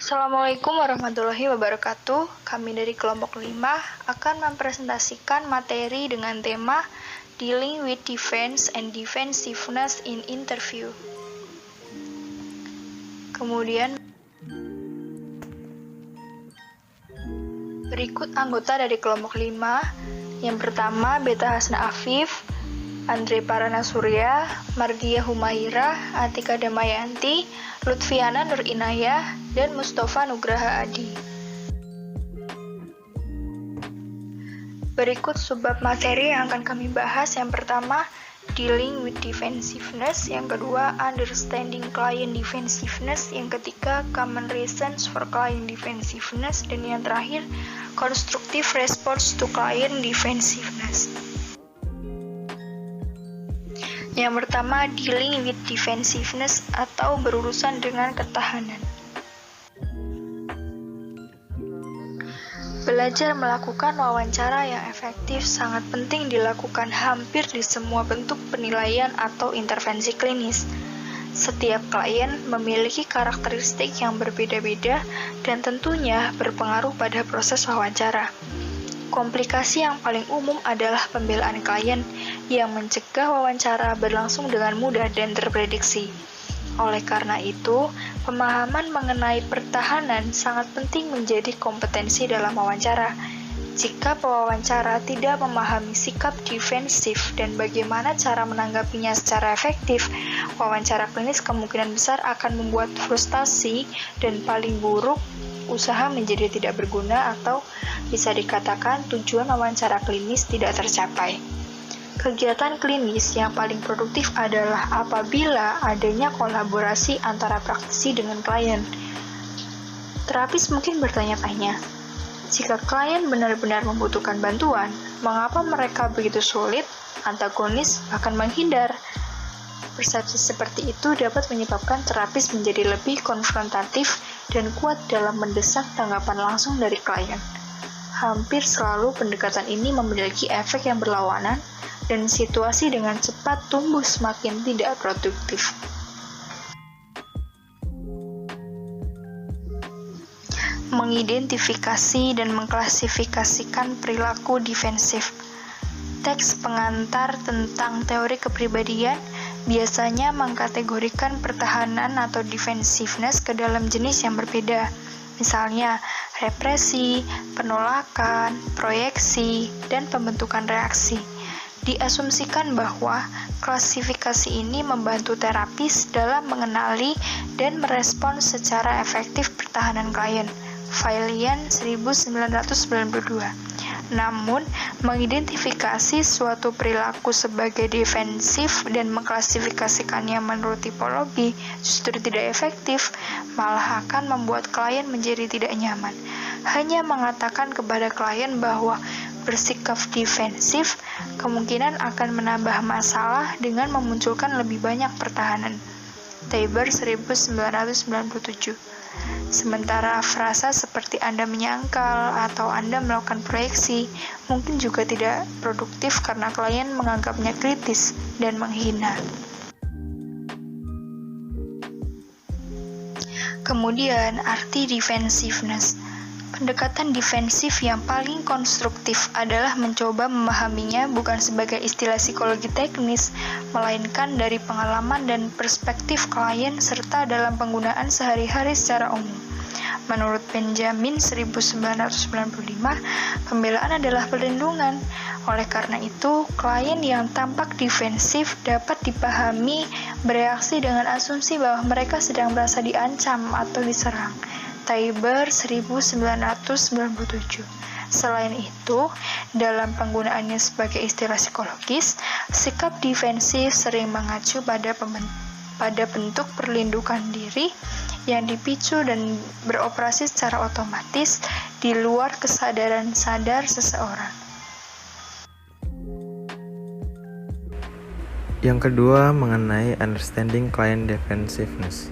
Assalamualaikum warahmatullahi wabarakatuh. Kami dari kelompok 5 akan mempresentasikan materi dengan tema Dealing with Defense and Defensiveness in Interview. Kemudian berikut anggota dari kelompok 5. Yang pertama, Beta Hasna Afif, Andre Parana Surya, Mardia Humaira, Atika Damayanti, Lutfiana Nur Inayah, dan Mustafa Nugraha Adi. Berikut subbab materi yang akan kami bahas. Yang pertama, Dealing with Defensiveness. Yang kedua, Understanding Client Defensiveness. Yang ketiga, Common Reasons for Client Defensiveness. Dan yang terakhir, Constructive Response to Client Defensiveness. Yang pertama, Dealing with Defensiveness atau berurusan dengan ketahanan. Belajar melakukan wawancara yang efektif sangat penting dilakukan hampir di semua bentuk penilaian atau intervensi klinis. Setiap klien memiliki karakteristik yang berbeda-beda dan tentunya berpengaruh pada proses wawancara. Komplikasi yang paling umum adalah pembelaan klien yang mencegah wawancara berlangsung dengan mudah dan terprediksi. Oleh karena itu, pemahaman mengenai pertahanan sangat penting menjadi kompetensi dalam wawancara. Jika pewawancara tidak memahami sikap defensif dan bagaimana cara menanggapinya secara efektif, wawancara klinis kemungkinan besar akan membuat frustasi dan paling buruk, usaha menjadi tidak berguna atau bisa dikatakan tujuan wawancara klinis tidak tercapai. Kegiatan klinis yang paling produktif adalah apabila adanya kolaborasi antara praktisi dengan klien. Terapis mungkin bertanya-tanya, jika klien benar-benar membutuhkan bantuan, mengapa mereka begitu sulit, antagonis, bahkan menghindar? Persepsi seperti itu dapat menyebabkan terapis menjadi lebih konfrontatif dan kuat dalam mendesak tanggapan langsung dari klien. Hampir selalu pendekatan ini memiliki efek yang berlawanan, dan situasi dengan cepat tumbuh semakin tidak produktif. Mengidentifikasi dan mengklasifikasikan perilaku defensif. Teks pengantar tentang teori kepribadian biasanya mengkategorikan pertahanan atau defensiveness ke dalam jenis yang berbeda. Misalnya, represi, penolakan, proyeksi, dan pembentukan reaksi. Diasumsikan bahwa klasifikasi ini membantu terapis dalam mengenali dan merespons secara efektif pertahanan klien. Vailian 1992. Namun, mengidentifikasi suatu perilaku sebagai defensif dan mengklasifikasikannya menurut tipologi justru tidak efektif, malah akan membuat klien menjadi tidak nyaman. Hanya mengatakan kepada klien bahwa bersikap defensif kemungkinan akan menambah masalah dengan memunculkan lebih banyak pertahanan. Tabor 1997. Sementara frasa seperti Anda menyangkal atau Anda melakukan proyeksi mungkin juga tidak produktif karena klien menganggapnya kritis dan menghina. Kemudian, arti defensiveness. Pendekatan defensif yang paling konstruktif adalah mencoba memahaminya bukan sebagai istilah psikologi teknis, melainkan dari pengalaman dan perspektif klien serta dalam penggunaan sehari-hari secara umum. Menurut Benjamin 1995, pembelaan adalah perlindungan. Oleh karena itu, klien yang tampak defensif dapat dipahami bereaksi dengan asumsi bahwa mereka sedang merasa diancam atau diserang. Tabor 1997. Selain itu, dalam penggunaannya sebagai istilah psikologis, sikap defensif sering mengacu pada bentuk perlindungan diri yang dipicu dan beroperasi secara otomatis di luar kesadaran sadar seseorang. Yang kedua, mengenai understanding client defensiveness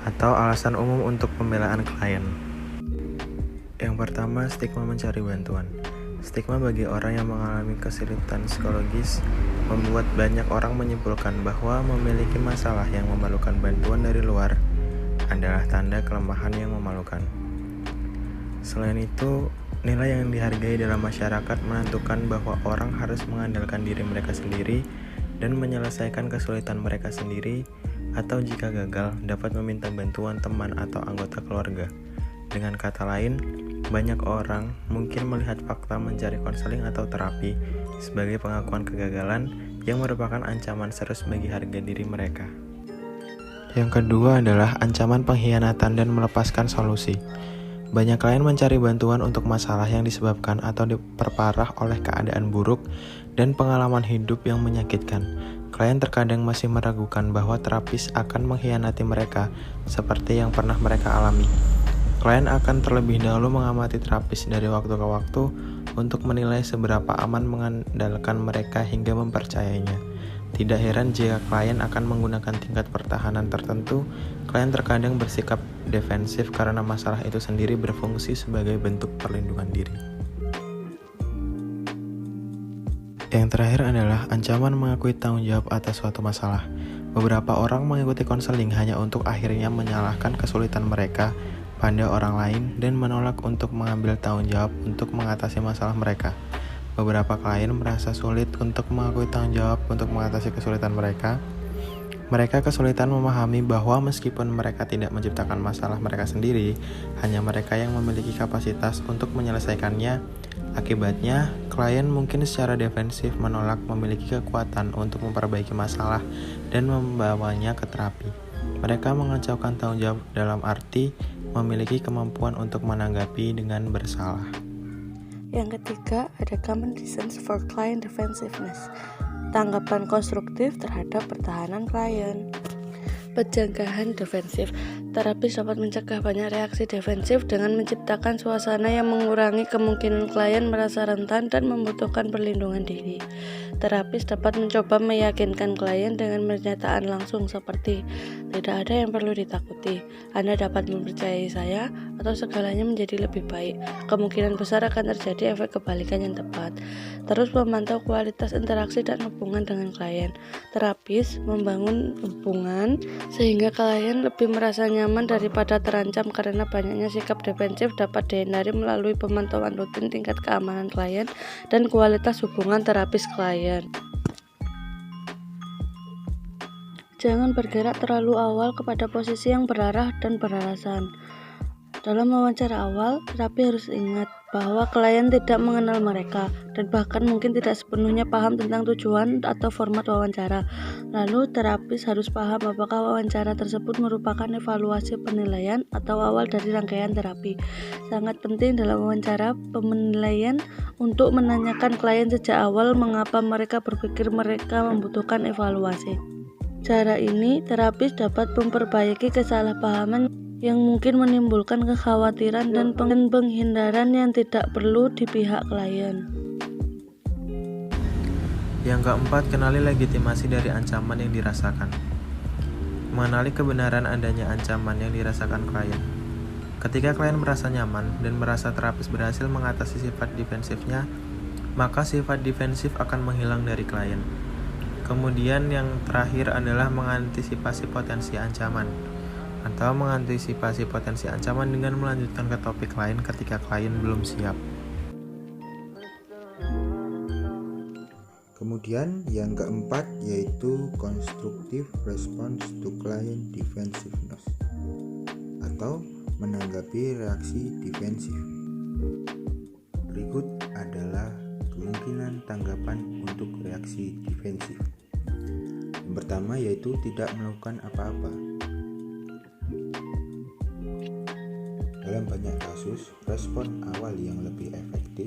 atau alasan umum untuk pembelaan klien. Yang pertama, stigma mencari bantuan. Stigma bagi orang yang mengalami kesulitan psikologis membuat banyak orang menyimpulkan bahwa memiliki masalah yang memerlukan bantuan dari luar adalah tanda kelemahan yang memalukan. Selain itu, nilai yang dihargai dalam masyarakat menentukan bahwa orang harus mengandalkan diri mereka sendiri dan menyelesaikan kesulitan mereka sendiri, atau jika gagal, dapat meminta bantuan teman atau anggota keluarga. Dengan kata lain, banyak orang mungkin melihat fakta mencari konseling atau terapi sebagai pengakuan kegagalan yang merupakan ancaman serius bagi harga diri mereka. Yang kedua adalah ancaman pengkhianatan dan melepaskan solusi. Banyak klien mencari bantuan untuk masalah yang disebabkan atau diperparah oleh keadaan buruk dan pengalaman hidup yang menyakitkan. Klien terkadang masih meragukan bahwa terapis akan mengkhianati mereka seperti yang pernah mereka alami. Klien akan terlebih dahulu mengamati terapis dari waktu ke waktu untuk menilai seberapa aman mengandalkan mereka hingga mempercayainya. Tidak heran jika klien akan menggunakan tingkat pertahanan tertentu. Klien terkadang bersikap defensif karena masalah itu sendiri berfungsi sebagai bentuk perlindungan diri. Yang terakhir adalah ancaman mengakui tanggung jawab atas suatu masalah. Beberapa orang mengikuti konseling hanya untuk akhirnya menyalahkan kesulitan mereka pada orang lain dan menolak untuk mengambil tanggung jawab untuk mengatasi masalah mereka. Beberapa klien merasa sulit untuk mengakui tanggung jawab untuk mengatasi kesulitan mereka. Mereka kesulitan memahami bahwa meskipun mereka tidak menciptakan masalah mereka sendiri, hanya mereka yang memiliki kapasitas untuk menyelesaikannya. Akibatnya, klien mungkin secara defensif menolak memiliki kekuatan untuk memperbaiki masalah dan membawanya ke terapi. Mereka mengacaukan tanggung jawab dalam arti memiliki kemampuan untuk menanggapi dengan bersalah. Yang ketiga, ada common reasons for client defensiveness. Tanggapan konstruktif terhadap pertahanan klien. Pencegahan defensif. Terapis dapat mencegah banyak reaksi defensif dengan menciptakan suasana yang mengurangi kemungkinan klien merasa rentan dan membutuhkan perlindungan diri. Terapis dapat mencoba meyakinkan klien dengan pernyataan langsung seperti, "Tidak ada yang perlu ditakuti. Anda dapat mempercayai saya atau segalanya menjadi lebih baik. Kemungkinan besar akan terjadi efek kebalikan yang tepat." Terus memantau kualitas interaksi dan hubungan dengan klien. Terapis membangun hubungan sehingga klien lebih merasa nyaman daripada terancam karena banyaknya sikap defensif dapat dihindari melalui pemantauan rutin tingkat keamanan klien dan kualitas hubungan terapis klien. Jangan bergerak terlalu awal kepada posisi yang berarah dan beralasan. Dalam wawancara awal, terapi harus ingat bahwa klien tidak mengenal mereka dan bahkan mungkin tidak sepenuhnya paham tentang tujuan atau format wawancara. Lalu, terapis harus paham apakah wawancara tersebut merupakan evaluasi penilaian atau awal dari rangkaian terapi. Sangat penting dalam wawancara penilaian untuk menanyakan klien sejak awal mengapa mereka berpikir mereka membutuhkan evaluasi. Cara ini, terapis dapat memperbaiki kesalahpahaman yang mungkin menimbulkan kekhawatiran dan penghindaran yang tidak perlu di pihak klien. Yang keempat, kenali legitimasi dari ancaman yang dirasakan. Mengenali kebenaran adanya ancaman yang dirasakan klien. Ketika klien merasa nyaman dan merasa terapis berhasil mengatasi sifat defensifnya, maka sifat defensif akan menghilang dari klien. Kemudian yang terakhir adalah mengantisipasi potensi ancaman atau mengantisipasi potensi ancaman dengan melanjutkan ke topik lain ketika klien belum siap. Kemudian yang keempat yaitu constructive response to client defensiveness atau menanggapi reaksi defensif. Berikut adalah kemungkinan tanggapan untuk reaksi defensif. Yang pertama yaitu tidak melakukan apa-apa. Dalam banyak kasus, respon awal yang lebih efektif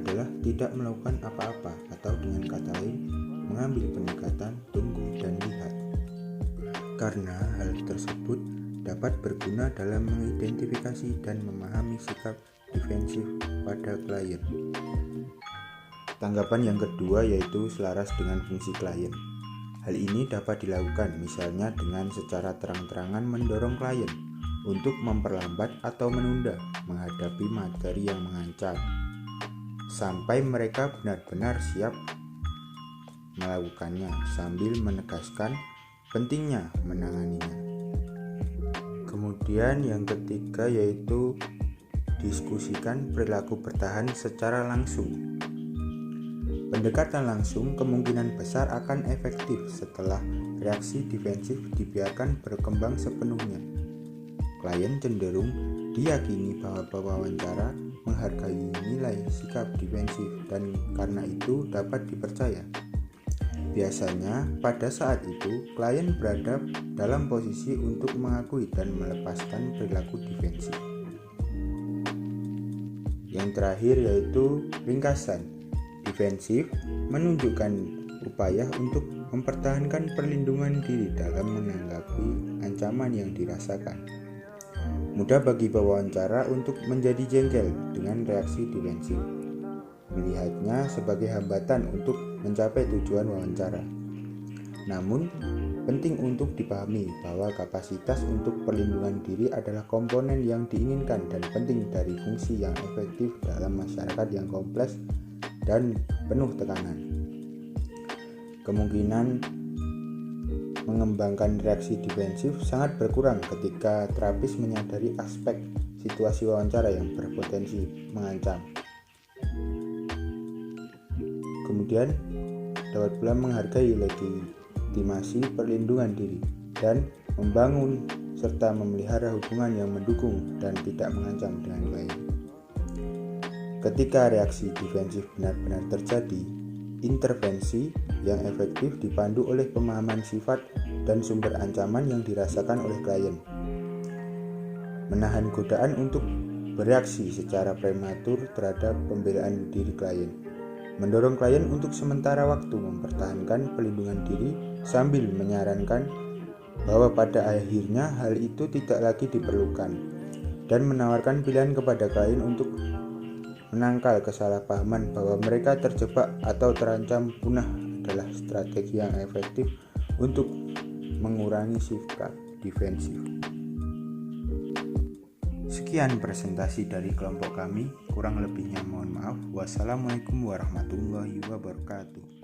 adalah tidak melakukan apa-apa atau dengan kata lain, mengambil pendekatan tunggu dan lihat. Karena hal tersebut dapat berguna dalam mengidentifikasi dan memahami sikap defensif pada klien. Tanggapan yang kedua yaitu selaras dengan fungsi klien. Hal ini dapat dilakukan misalnya dengan secara terang-terangan mendorong klien untuk memperlambat atau menunda menghadapi materi yang mengancam sampai mereka benar-benar siap melakukannya sambil menegaskan pentingnya menanganinya. Kemudian yang ketiga yaitu diskusikan perilaku bertahan secara langsung. Pendekatan langsung kemungkinan besar akan efektif setelah reaksi defensif dibiarkan berkembang sepenuhnya. Klien cenderung diyakini bahwa pewawancara menghargai nilai sikap defensif dan karena itu dapat dipercaya. Biasanya pada saat itu klien berada dalam posisi untuk mengakui dan melepaskan perilaku defensif. Yang terakhir yaitu ringkasan. Defensif menunjukkan upaya untuk mempertahankan perlindungan diri dalam menanggapi ancaman yang dirasakan. Mudah bagi pewawancara untuk menjadi jengkel dengan reaksi defensif, melihatnya sebagai hambatan untuk mencapai tujuan wawancara. Namun, penting untuk dipahami bahwa kapasitas untuk perlindungan diri adalah komponen yang diinginkan dan penting dari fungsi yang efektif dalam masyarakat yang kompleks dan penuh tekanan. Kemungkinan mengembangkan reaksi defensif sangat berkurang ketika terapis menyadari aspek situasi wawancara yang berpotensi mengancam. Kemudian dapat pula menghargai legitimasi perlindungan diri dan membangun serta memelihara hubungan yang mendukung dan tidak mengancam dengan klien. Ketika reaksi defensif benar-benar terjadi, intervensi yang efektif dipandu oleh pemahaman sifat dan sumber ancaman yang dirasakan oleh klien. Menahan godaan untuk bereaksi secara prematur terhadap pembelaan diri klien. Mendorong klien untuk sementara waktu mempertahankan pelindungan diri sambil menyarankan bahwa pada akhirnya hal itu tidak lagi diperlukan dan menawarkan pilihan kepada klien untuk menangkal kesalahpahaman bahwa mereka terjebak atau terancam punah adalah strategi yang efektif untuk mengurangi sikap defensif. Sekian presentasi dari kelompok kami, kurang lebihnya mohon maaf. Wassalamualaikum warahmatullahi wabarakatuh.